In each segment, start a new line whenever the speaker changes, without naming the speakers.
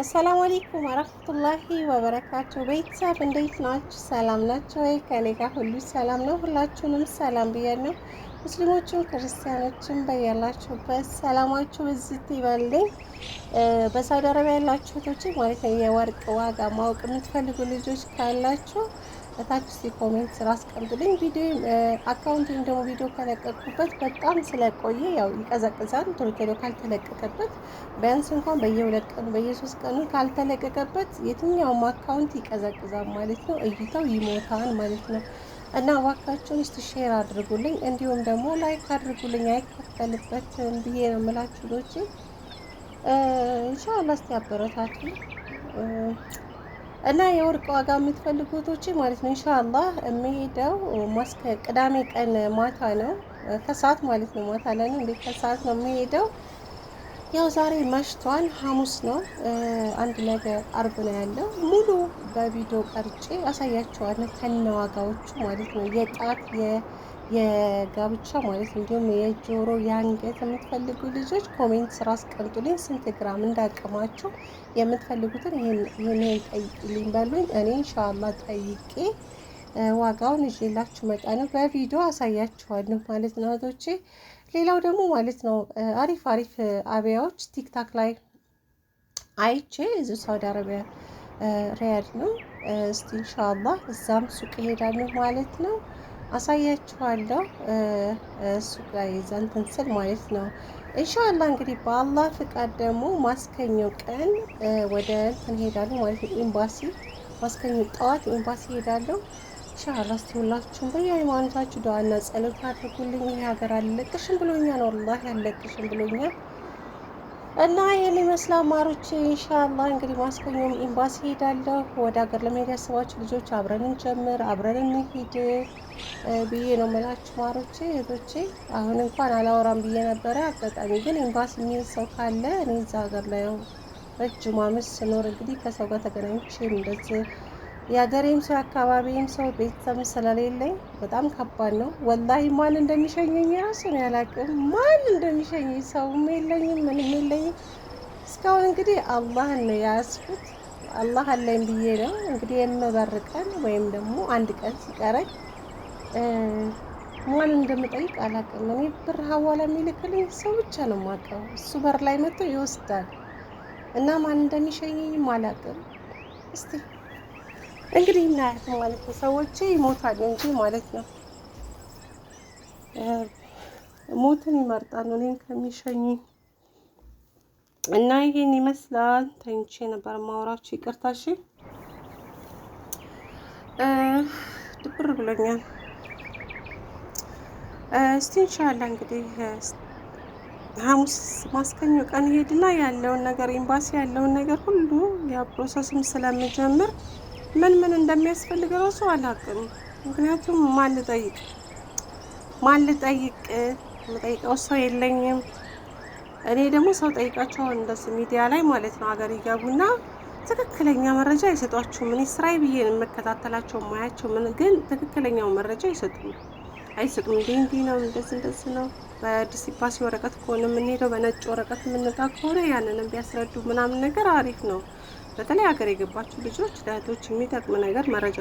ሰላም አለይኩም ወራህመቱላሂ ወበረካቱ። ቤተሰብ እንዴት ናችሁ? ሰላም ናችሁ ወይ? ከኔ ጋር ሁሉ ሰላም ነው። ሁላችሁንም ሰላም ብያለሁ። ሙስሊሞችም ክርስቲያኖችም በያላችሁበት ሰላማችሁ ብዝት ይበልኝ። በሳውዲ አረቢያ ያላችሁ እህቶቼ ማለት ነው የወርቅ ዋጋ ማወቅ የምትፈልጉ ልጆች ካላችሁ እታች እስቲ ኮሜንት ስራ አስቀምጡልኝ። ቪዲዮ አካውንቴን ደግሞ ቪዲዮ ከለቀቅኩበት በጣም ስለቆየ ያው ይቀዘቅዛል። ቶሎ ቶሎ ካልተለቀቀበት ቢያንስ እንኳን በየሁለት ቀኑ በየሶስት ቀኑ ካልተለቀቀበት የትኛውም አካውንት ይቀዘቅዛል ማለት ነው፣ እይታው ይሞታል ማለት ነው። እና እባካችሁን እስቲ ሼር አድርጉልኝ፣ እንዲሁም ደግሞ ላይክ አድርጉልኝ። አይከፈልበትም ብዬ ነው የምላችሁ ዶቼ ኢንሻአላህ እስቲ አበረታቱ። እና የወርቅ ዋጋ የምትፈልጉ እህቶቼ ማለት ነው ኢንሻአላህ የሚሄደው ቅዳሜ ቀን ማታ ነው፣ ከሰዓት ማለት ነው። ማታ ላይ ነው እንዴ? ከሰዓት ነው የሚሄደው። ያው ዛሬ መሽቷል፣ ሐሙስ ነው። አንድ ነገር አርብ ነው ያለው። ሙሉ በቪዲዮ ቀርጬ አሳያቸዋለሁ ከነዋጋዎቹ ማለት ነው። የጣት የጋብቻ ማለት ነው። እንዲሁም የጆሮ የአንገት የምትፈልጉ ልጆች ኮሜንት ስራ አስቀምጡልኝ። ስንት ግራም እንዳቅማቸው የምትፈልጉትን ይሄን ጠይቁልኝ በሉኝ። እኔ ኢንሻአላህ ጠይቄ ዋጋውን ይዤላችሁ መጣ ነው። በቪዲዮ አሳያችኋለሁ ማለት ነው እህቶቼ። ሌላው ደግሞ ማለት ነው አሪፍ አሪፍ አብያዎች ቲክታክ ላይ አይቼ እዚሁ ሳውዲ አረቢያ ሪያድ ነው። እስቲ ኢንሻአላህ እዛም ሱቅ እሄዳለሁ ማለት ነው። አሳያችኋለሁ ሱቅ ላይ እንትን ስል ማለት ነው። ኢንሻአላህ እንግዲህ በአላህ ፍቃድ ደግሞ ማስከኘው ቀን ወደ እንትን ሄዳለሁ ማለት ነው። ኤምባሲ ማስከኘው ጠዋት ኤምባሲ ሄዳለሁ ኢንሻአላህ። እስቲ ሁላችሁም በየሃይማኖታችሁ ዱዓና ጸሎት አድርጉልኝ። ይሄ ሀገር አልለቅሽም ብሎኛል፣ ወላሂ አልለቅሽም ብሎኛል። እና ይሄን ይመስላል ማሮቼ። ኢንሻአላህ እንግዲህ ማስከኘውም ኤምባሲ ሄዳለሁ። ወደ ሀገር ለመሄድ ያስባችሁ ልጆች አብረን እንጀምር፣ አብረን እንሂድ ብዬ ነው የምላችሁ ማሮቼ እህቶቼ። አሁን እንኳን አላወራም ብዬ ነበረ። አጋጣሚ ግን ኤምባሲ የሚሄድ ሰው ካለ እኔ እዛ ሀገር ላይ ረጅም ዓመት ስኖር እንግዲህ ከሰው ጋር ተገናኝቼ እንደዚህ የሀገሬም ሰው የአካባቢም ሰው ቤተሰብ ስለሌለኝ በጣም ከባድ ነው ወላሂ። ማን እንደሚሸኘኝ ራሱ ነው ያላቅም። ማን እንደሚሸኘኝ ሰውም የለኝም ምንም የለኝም። እስካሁን እንግዲህ አላህን ነው የያዝኩት። አላህ አለኝ ብዬ ነው እንግዲህ የምበርቀን ወይም ደግሞ አንድ ቀን ሲቀረኝ ማን እንደምጠይቅ አላቅም። እኔ ብር ሀዋላ የሚልክልኝ ሰው ብቻ ነው የማውቀው። እሱ በር ላይ መጥቶ ይወስዳል እና ማን እንደሚሸኘኝም አላቅም። እስቲ እንግዲህ እናያለን ማለት ነው። ሰዎች ይሞታሉ እንጂ ማለት ነው ሞትን ይመርጣሉ እኔን ከሚሸኙኝ። እና ይሄን ይመስላል። ተኝቼ ነበር ማውራችሁ፣ ይቅርታ እሺ። ድብር ብሎኛል። እስቲ ኢንሻአላህ እንግዲህ ሐሙስ ማስከኘው ቀን ሄድና ያለውን ነገር ኤምባሲ ያለውን ነገር ሁሉ ያ ፕሮሰስም ስለምጀምር ምን ምን እንደሚያስፈልግ ራሱ አላውቅም። ምክንያቱም ማን ልጠይቅ የምጠይቀው ሰው የለኝም። እኔ ደግሞ ሰው ጠይቃቸው እንደዚህ ሚዲያ ላይ ማለት ነው ሀገር ይገቡና ትክክለኛ መረጃ አይሰጧችሁም። እኔ ስራዬ ብዬ ነው የምከታተላቸው ማያቸው፣ ምን ግን ትክክለኛው መረጃ አይሰጡም። እንዲህ ነው እንደዚህ ነው። በዲሲፓሲ ወረቀት ከሆነ የምንሄደው በነጭ ወረቀት የምንወጣ ከሆነ ያንንም ቢያስረዱ ምናምን ነገር አሪፍ ነው። በተለይ ሀገር የገባችሁ ልጆች ለእህቶች የሚጠቅም ነገር መረጃ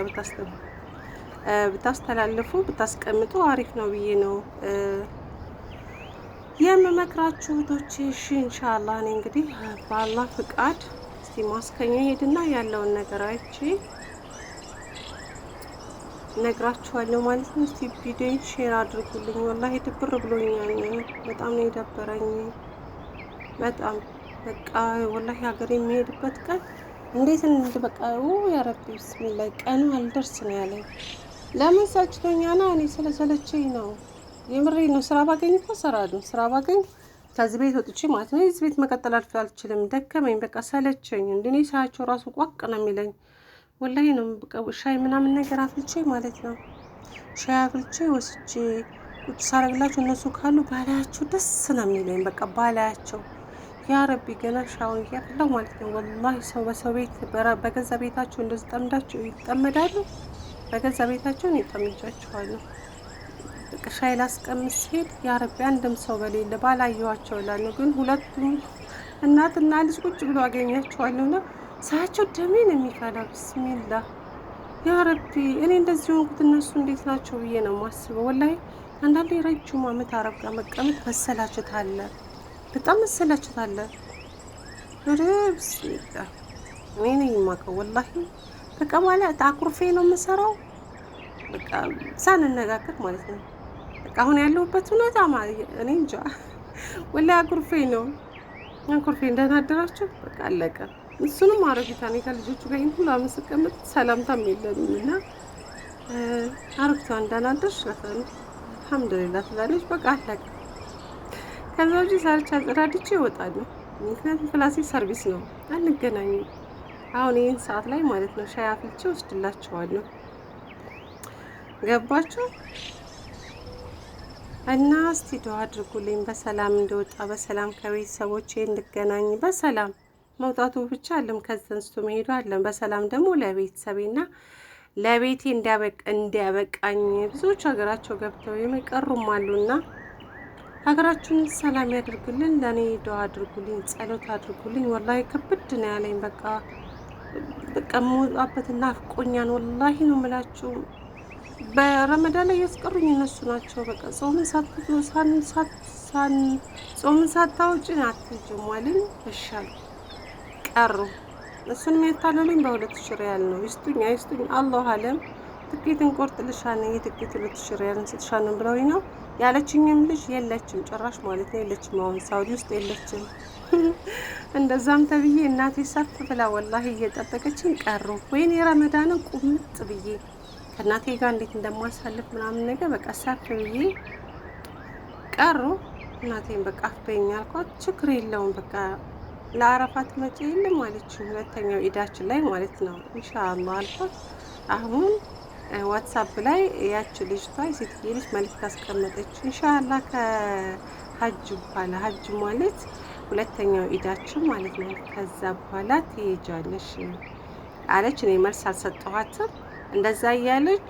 ብታስተላልፉ ብታስቀምጡ አሪፍ ነው ብዬ ነው የምመክራችሁ እህቶቼ። እሺ ኢንሻአላህ እኔ እንግዲህ በአላህ ፍቃድ እስቲ ማስከኘ ሄድና ያለውን ነገር አይቼ ነግራችኋለሁ ማለት ነው። እስቲ ቪዲዮን ሼር አድርጉልኝ። ወላሂ ድብር ብሎኛል። በጣም ነው የደበረኝ። በጣም በቃ ወላሂ ሀገር የሚሄድበት ቀን እንዴት በቃ ያ ረቢ ቢስሚላህ ቀኑ አልደርስ ነው ያለኝ። ለምን ሰልችቶኛና እኔ ስለሰለቸኝ ነው። የምሬ ነው። ስራ ባገኝ እኮ እሰራለሁ። ስራ ባገኝ ከዚህ ቤት ወጥቼ ማለት ነው እዚህ ቤት መቀጠል አልችልም። ደከመኝ፣ በቃ ሰለቸኝ። እንደኔ ሳያቸው ራሱ ቋቅ ነው የሚለኝ። ወላሂ ነው በቃ ሻይ ምናምን ነገር አፍልቼ ማለት ነው ሻይ አፍልቼ ወስጄ ቁጭ ሳረግላቸው እነሱ ካሉ ባላያቸው ደስ ነው የሚለኝ። በቃ ባላያቸው ያ ረቢ ገና ሻውን እያፈላሁ ማለት ነው። ወላሂ ሰው በሰው ቤት በገዛ ቤታቸው እንደዚህ ጠምዳቸው ይጠመዳሉ። በገዛ ቤታቸው ነው ይጠምጃቸዋለሁ። በቃ ሻይ ላስቀምስ ሲሄድ ያ ረቢ አንድም ሰው በሌለ ባላየኋቸው እላለሁ። ግን ሁለቱም እናትና ልጅ ቁጭ ብሎ አገኛቸዋለሁና ሳያቸው ደሜን የሚፈላው ብስሚላ ያ ረቢ። እኔ እንደዚህ ሆንኩት እነሱ እንዴት ናቸው ብዬ ነው የማስበው። ወላሂ አንዳንዴ ረጅም ዓመት አረብ ጋር መቀመጥ መሰላቸት አለ፣ በጣም መሰላቸት አለ። ወደ ብስሚላ እኔ ነኝ የማውቀው ወላሂ። በቃ ማለት አኩርፌ ነው የምሰራው፣ በቃ ሳንነጋገር ማለት ነው። በቃ አሁን ያለሁበት ሁኔታ እኔ እንጃ ወላሂ አኩርፌ ነው አኩርፌ። እንደናደራችሁ በቃ አለቀ። እሱንም አረቢታ እኔ ከልጆቹ ጋር ይሄን ሁሉ አመት ስቀመጥ ሰላምታም የለንም እና አረቢታ እንዳናደርሽ ለፈን አልሐምዱሊላህ ትላለች። በቃ አለቀ። ከዛ ውጪ ሰርቻ አጸዳድቼ እወጣለሁ። ምክንያቱም ክላሴ ሰርቪስ ነው፣ አንገናኝም። አሁን ይህን ሰዓት ላይ ማለት ነው ሻይ አፍልቼ ወስድላቸዋለሁ። ገባችሁ? እና እስቲ ዱአ አድርጉልኝ በሰላም እንደወጣ በሰላም ከቤተሰቦቼ እንድገናኝ በሰላም መውጣቱ ብቻ አለም ከዛ አንስቶ መሄዱ አለም በሰላም ደግሞ ለቤተሰቤና ለቤቴ እንዲያበቃኝ። ብዙዎች ሀገራቸው ገብተው የሚቀሩም አሉና ሀገራችንን ሰላም ያድርግልን። ለኔ ዱአ አድርጉልኝ፣ ጸሎት አድርጉልኝ። ወላሂ ክብድ ነው ያለኝ። በቃ መውጣበት ናፍቆኛል። ወላሂ ነው የምላችሁ። በረመዳን ላይ ያስቀሩኝ እነሱ ናቸው። በቃ ጾምን ሳታውጪ አትሄጂም አሉኝ። እሻል ቀሩ። እሱን የሚያታለሉኝ በ2000 ሪያል ነው። ይስጡኝ አይስጡኝ አላሁ አለም። ትኬት እንቆርጥልሻለን፣ የትኬት 2000 ሪያል እንሰጥሻለን ብለውኝ ነው ያለችኝም። ልጅ የለችም ጭራሽ ማለት ነው የለችም። አሁን ሳውዲ ውስጥ የለችም። እንደዛም ተብዬ እናቴ ሰፍ ብላ ወላሂ እየጠበቀችኝ ቀሩ። ወይኔ ረመዳንን ቁምጥ ብዬ ከእናቴ ጋር እንዴት እንደማሳልፍ ምናምን ነገር በቃ ሰፍ ብዬ ቀሩ። እናቴን በቃ አፍበኛ አልኳት። ችግር የለውም በቃ ለአረፋት መጪ የለም አለችኝ። ሁለተኛው ኢዳችን ላይ ማለት ነው ኢንሻአላህ አልኳት። አሁን ዋትሳፕ ላይ ያች ልጅቷ የሴትዬ ልጅ መልዕክት አስቀመጠች። ኢንሻአላህ ከሀጅ በኋላ ሀጅ ማለት ሁለተኛው ኢዳችን ማለት ነው፣ ከዛ በኋላ ትሄጃለሽ አለች። እኔ መልስ አልሰጠኋትም። እንደዛ እያለች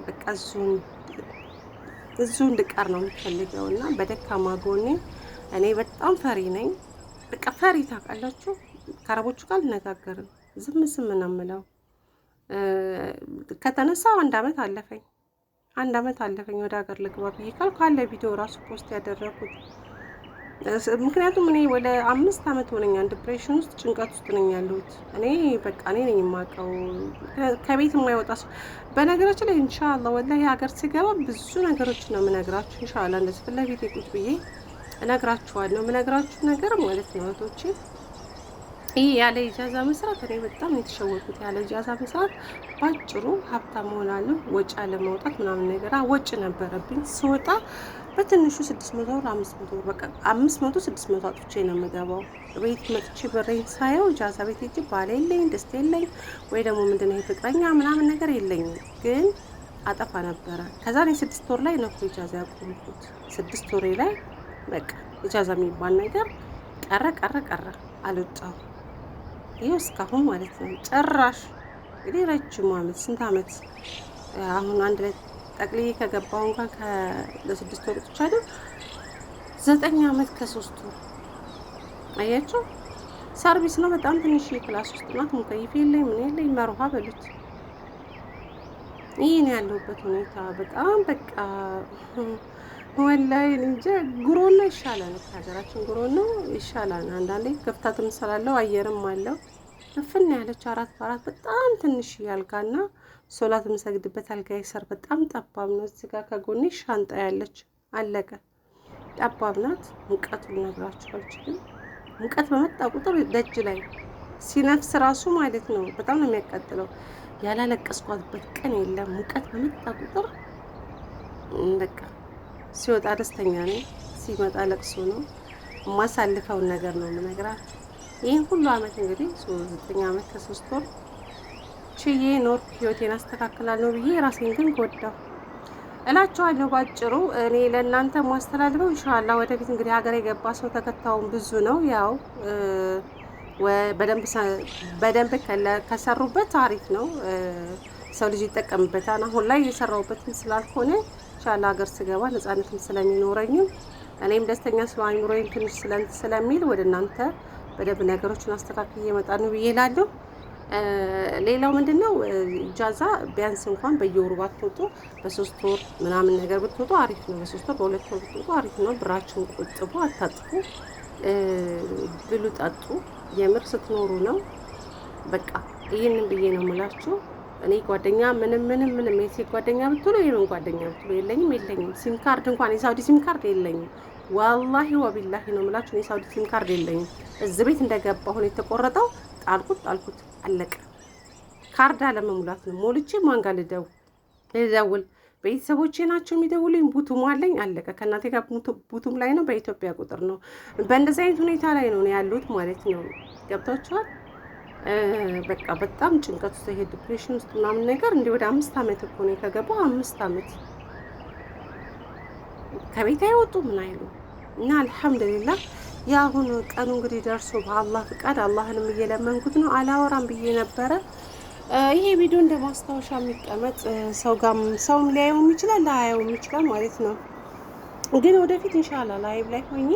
በቃ እዙ እንድቀር ነው የምትፈልገው። እና በደካማ ጎኔ እኔ በጣም ፈሪ ነኝ። በቃ ፈሪ ታውቃላችሁ። ከአረቦቹ ጋር አልነጋገርም፣ ዝም ነው የምለው። ከተነሳው አንድ አመት አለፈኝ ወደ ሀገር ልግባ ብዬ ካልኩ ካለ ቪዲዮ ራሱ ፖስት ያደረኩት። ምክንያቱም እኔ ወደ 5 አመት ሆነኛል ዲፕሬሽን ውስጥ ጭንቀት ውስጥ ነኝ ያለሁት። እኔ በቃ እኔ ነኝ የማውቀው ከቤት የማይወጣ ሰው። በነገራችን ላይ ኢንሻአላህ ወላሂ ሀገር ሲገባ ብዙ ነገሮች ነው የምነግራችሁ። ኢንሻአላህ እንደዚህ ፊት ለፊት ቁጭ ብዬ እነግራችኋለሁ። የምነግራችሁ ነገር ማለት ነው እህቶቼ፣ ይህ ያለ ኢጃዛ መስራት እኔ በጣም የተሸወድኩት። ያለ ኢጃዛ መስራት ባጭሩ ሀብታም ሆናለሁ፣ ወጪ ለማውጣት ምናምን ነገር ወጪ ነበረብኝ። ስወጣ በትንሹ 600 ብር 500 ብር በቃ 500 600 አጥቼ ነው የምገባው። ቤት መጥቼ በሬን ሳየው ኢጃዛ ቤት ሄጄ ባል የለኝ ደስታ የለኝ ወይ ደግሞ ምንድነው ይሄ ፍቅረኛ ምናምን ነገር የለኝም፣ ግን አጠፋ ነበረ። ከዛ እኔ 6 ወር ላይ ነው ኢጃዛ ያቆምኩት። 6 ወሬ ላይ በቃ ኢጃዛ የሚባል ነገር ቀረ አልወጣሁ። ይኸው እስካሁን ማለት ነው። ጭራሽ እንግዲህ ረጅም አመት ስንት አመት አሁን አንድ ላይ ጠቅልዬ ከገባሁ እንኳን ለ6 ወር ብቻለሁ 9 አመት ከ3 ወር። አያችሁ ሰርቪስ ነው። በጣም ትንሽ ክላስ ውስጥ ናት። ሙከይፍ የለኝ ምን የለኝ መርሃ በሉት። ይሄ ነው ያለሁበት ሁኔታ። በጣም በቃ ወላሂ እንጃ። ጉሮና ይሻላል ከሀገራችን ጉሮና ይሻላል። አንዳንዴ ከፍታትም ስላለው አየርም አለው። እፍና ያለች 4 በ4 በጣም ትንሽ ያልጋና ሶላት የምሰግድበት አልጋ ይሰር በጣም ጠባብ ነው። እዚህ ጋር ከጎኔ ሻንጣ ያለች አለቀ። ጠባብ ናት። ሙቀቱን ነግራችሁ አልችልም። ሙቀት በመጣ ቁጥር ደጅ ላይ ሲነፍስ ራሱ ማለት ነው በጣም ነው የሚያቃጥለው። ያላለቀስኳትበት ቀን የለም። ሙቀት በመጣ ቁጥር በቃ ሲወጣ ደስተኛ ነው፣ ሲመጣ ለቅሶ ነው። የማሳልፈውን ነገር ነው የምነግራችሁ። ይህን ሁሉ አመት እንግዲህ 9 አመት ከ3 ወር ችዬ ኖርኩ። ህይወቴን አስተካክላለሁ ብዬ ራሴን ግን ጎዳሁ እላችኋለሁ። ባጭሩ እኔ ለእናንተ ማስተላልፈው ኢንሻአላህ ወደፊት እንግዲህ ሀገር የገባ ሰው ተከታዩን ብዙ ነው። ያው በደንብ ከሰሩበት አሪፍ ነው፣ ሰው ልጅ ይጠቀምበታል። አሁን ላይ የሰራሁበትን ስላልሆነ ኢንሻአላህ ሀገር ስገባ ነፃነትም ስለሚኖረኝም እኔም ደስተኛ ስለ አይምሮዬን ትንሽ ስለሚል ወደ እናንተ በደንብ ነገሮችን አስተካክዬ እመጣለሁ ብዬ እላለሁ። ሌላው ምንድነው ኢጃዛ ቢያንስ እንኳን በየወሩ ባትወጡ በ3 ወር ምናምን ነገር ብትወጡ አሪፍ ነው። በ3 ወር በ2 ወር ብትወጡ አሪፍ ነው። ብራችሁን ቆጥቡ፣ አታጥፉ፣ ብሉ፣ ጠጡ። የምር ስትኖሩ ነው። በቃ ይህንን ብዬ ነው የምላችሁ። እኔ ጓደኛ ምንም የሴት ጓደኛ ብትሉ የምን ጓደኛ ብትሉ የለኝም። ሲም ካርድ እንኳን የሳውዲ ሲም ካርድ የለኝም። ዋላሂ ወቢላሂ ነው የምላችሁ። የሳውዲ ሲም ካርድ የለኝም። እዚህ ቤት እንደገባሁ ነው የተቆረጠው። ጣልኩት፣ አለቀ። ካርድ አለመሙላት ነው። ሞልቼ ማን ጋር ልደውል? ቤተሰቦቼ ናቸው የሚደውሉኝ። ቡቱም አለኝ፣ አለቀ። ከእናቴ ጋር ቡቱም ላይ ነው፣ በኢትዮጵያ ቁጥር ነው። በእንደዚህ አይነት ሁኔታ ላይ ነው ያሉት ማለት ነው። ገብታችኋል? በቃ በጣም ጭንቀት ውስጥ ይሄ ዲፕሬሽን ውስጥ ምናምን ነገር እንዲህ ወደ 5 ዓመት እኮ ነው ከገባሁ 5 ዓመት ከቤት አይወጡ ምን አይሉ እና አልሐምዱሊላህ የአሁኑ ቀኑ እንግዲህ ደርሶ በአላህ ፍቃድ አላህንም እየለመንኩት ነው። አላወራም ብዬ ነበረ። ይሄ ቪዲዮ እንደ ማስታወሻ የሚቀመጥ ሰውም ሊያየውም ይችላል ላያየውም ይችላል ማለት ነው። ግን ወደፊት ኢንሻአላህ ላይቭ ላይ ሆኜ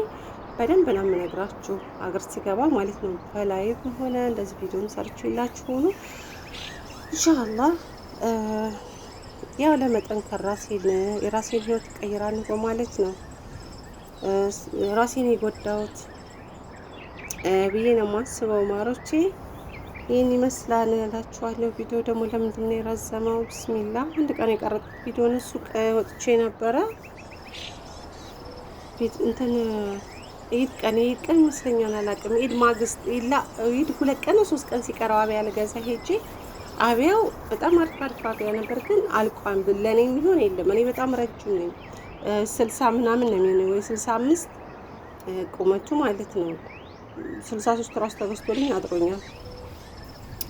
በደንብ ነው የምነግራችሁ አገር ሲገባ ማለት ነው። በላይቭ ሆነ እንደዚህ ቪዲዮን ሰርችላችሁ ሆኖ ኢንሻአላህ ያው ለመጠንከር የራሴን ህይወት ቀይራለሁ በማለት ነው ራሴን የጎዳሁት ብዬ ነው የማስበው። ማሮቼ ይህን ይመስላል እላችኋለሁ። ቪዲዮ ደግሞ ለምንድን ነው የረዘመው? ቢስሚላ አንድ ቀን የቀረጥኩት ቪዲዮ ነው። ሱቅ ወጥቼ ነበረ እንትን ኢድ ቀን ይመስለኛል አላውቅም። ኢድ ማግስት ኢድ 2 ቀን 3 ቀን ሲቀረው አብያ ልገዛ ሄጄ አብያው በጣም አሪፍ አብያ ነበር፣ ግን አልቋን ለኔ የሚሆን የለም። እኔ በጣም ረጅም ነኝ 60 ምናምን ነው የሚሆነው ወይ 65 ቁመቱ ማለት ነው። 63 ራሱ ተገዝቶልኝ አጥሮኛል።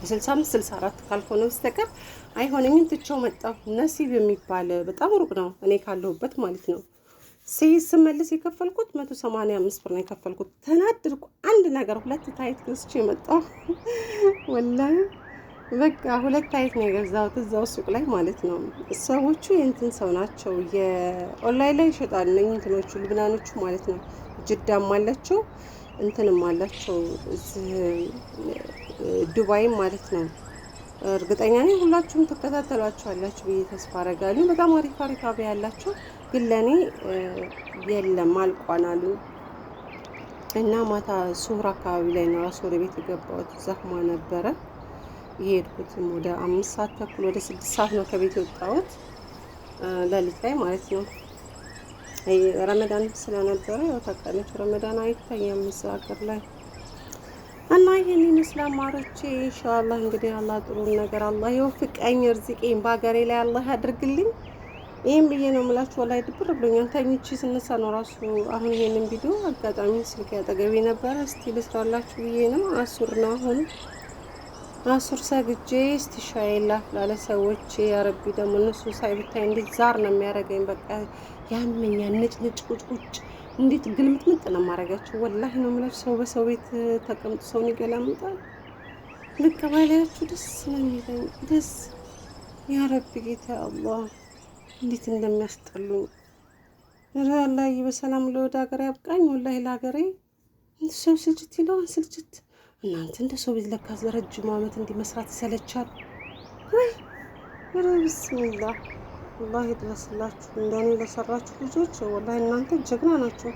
65 64 ካልሆነ በስተቀር አይሆነኝም። ትቼው መጣሁ። ነሲብ የሚባል በጣም ሩቅ ነው እኔ ካለሁበት ማለት ነው። ስመልስ የከፈልኩት 185 ብር ነው የከፈልኩት። ተናድርኩ። አንድ ነገር 2 ታይት ገዝቼ መጣሁ። ወላሂ በቃ 2 ታይት ነው የገዛሁት እዛው ሱቅ ላይ ማለት ነው። ሰዎቹ የእንትን ሰው ናቸው፣ የኦንላይን ላይ ይሸጣሉ እንትኖቹ ልብናኖቹ ማለት ነው። ጅዳም አላቸው እንትንም አላቸው ዱባይም ማለት ነው። እርግጠኛ ነኝ ሁላችሁም ትከታተሏቸዋላችሁ ብዬ ተስፋ አደርጋለሁ። በጣም አሪፍ አብያ ያላቸው ግን ለኔ የለም አልቋን አሉ እና ማታ ሱር አካባቢ ላይ ነው ራሱ ወደ ቤት የገባሁት። ዘህማ ነበረ የሄድኩትም ወደ 5 ሰዓት ተኩል ወደ 6 ሰዓት ነው ከቤት የወጣሁት ሌሊት ላይ ማለት ነው። ረመዳን ስለነበረ ያው ታውቃለች ረመዳን አይታየም እዛ ሀገር ላይ እና ይሄን ይመስላል ማሮቼ። ኢንሻአላህ እንግዲህ አላህ ጥሩን ነገር አላህ ይወፍቀኝ፣ እርዝቄን በሀገሬ ላይ አላህ ያድርግልኝ። ይሄን ብዬ ነው የምላችሁ። ወላሂ ድብር ብሎኛል። ተኝቼ ስነሳ ነው ራሱ አሁን ይሄንን ቪዲዮ አጋጣሚ ስልክ ያጠገቤ ነበረ። እስቲ ልስራላችሁ ብዬ ነው። አሱር ነው አሁን አሱር ሰግጄ እስቲ ሻይ ላፍላ ለሰዎች። ያ ረቢ ደግሞ እነሱ ሳይብታይ እንዴት ዛር ነው የሚያደርገኝ። በቃ ያመኛል። ንጭ ቁጭ እንዴት ግልምጥምጥ ነው የማደርጋቸው። ወላሂ ነው የምላችሁ። ሰው በሰው ቤት ተቀምጦ ሰውን ይገላምጣል። ልክ ባላያችሁ ደስ ነው የሚለኝ። ደስ ያ ረቢ ጌታ አላህ እንዴት እንደሚያስጠሉኝ። ወላሂ በሰላም ለወደ ሀገር ያብቃኝ። ወላሂ ለሀገሬ ሰው ስልችት ይለዋል። ስልችት እናንተ እንደ ሰው ቤት ለካ ረጅም ዓመት እንዲህ መስራት ይሰለቻል ወይ? ብስሚላህ ወላሂ ይድረስላችሁ። እንደኔ ለሰራችሁ ልጆች ወላሂ እናንተ ጀግና ናቸው።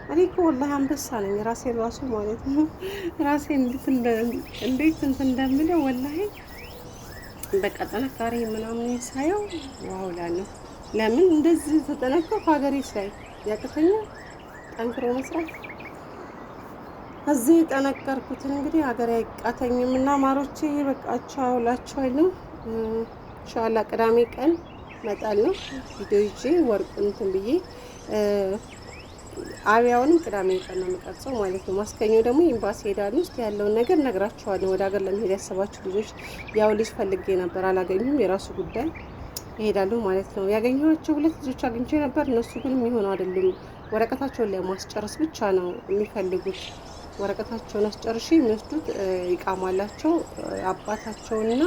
እኔ እኮ ወላሂ አንበሳ ነኝ ራሴን ራሱ ማለት ነው። ራሴን እንዴት እንትን እንደምለው ወላሂ በቃ ጥንካሬ ምናምን ሳየው ዋው እላለሁ። ለምን እንደዚህ ተጠነቀቅኩ? ሀገሬስ ላይ ያቅተኛል ጠንክሮ መስራት። እዚህ የጠነከርኩትን እንግዲህ ሀገሬ አይቃተኝም። እና ማሮቼ በቃ ቻው እላችኋለሁ። ኢንሻአላህ ቅዳሜ ቀን እመጣለሁ ቪዲዮ ይዤ ወርቅ እንትን ብዬ አብያውንም ቅዳሜ ቀን ነው የምቀርጸው ማለት ነው። ማስከኘው ደግሞ ኤምባሲ ሄዳለሁ። ውስጥ ያለውን ነገር ነግራቸዋለሁ። ወደ ሀገር ለመሄድ ያሰባችሁ ልጆች ያው ልጅ ፈልጌ ነበር አላገኙም። የራሱ ጉዳይ ይሄዳሉ ማለት ነው። ያገኘኋቸው 2 ልጆች አግኝቼ ነበር። እነሱ ግን የሚሆኑ አይደሉም። ወረቀታቸውን ለማስጨረስ ብቻ ነው የሚፈልጉት። ወረቀታቸውን አስጨርሼ የሚወስዱት ይቃማላቸው አባታቸውና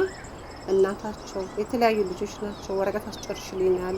እናታቸው የተለያዩ ልጆች ናቸው። ወረቀት አስጨርሽልኝ ያሉ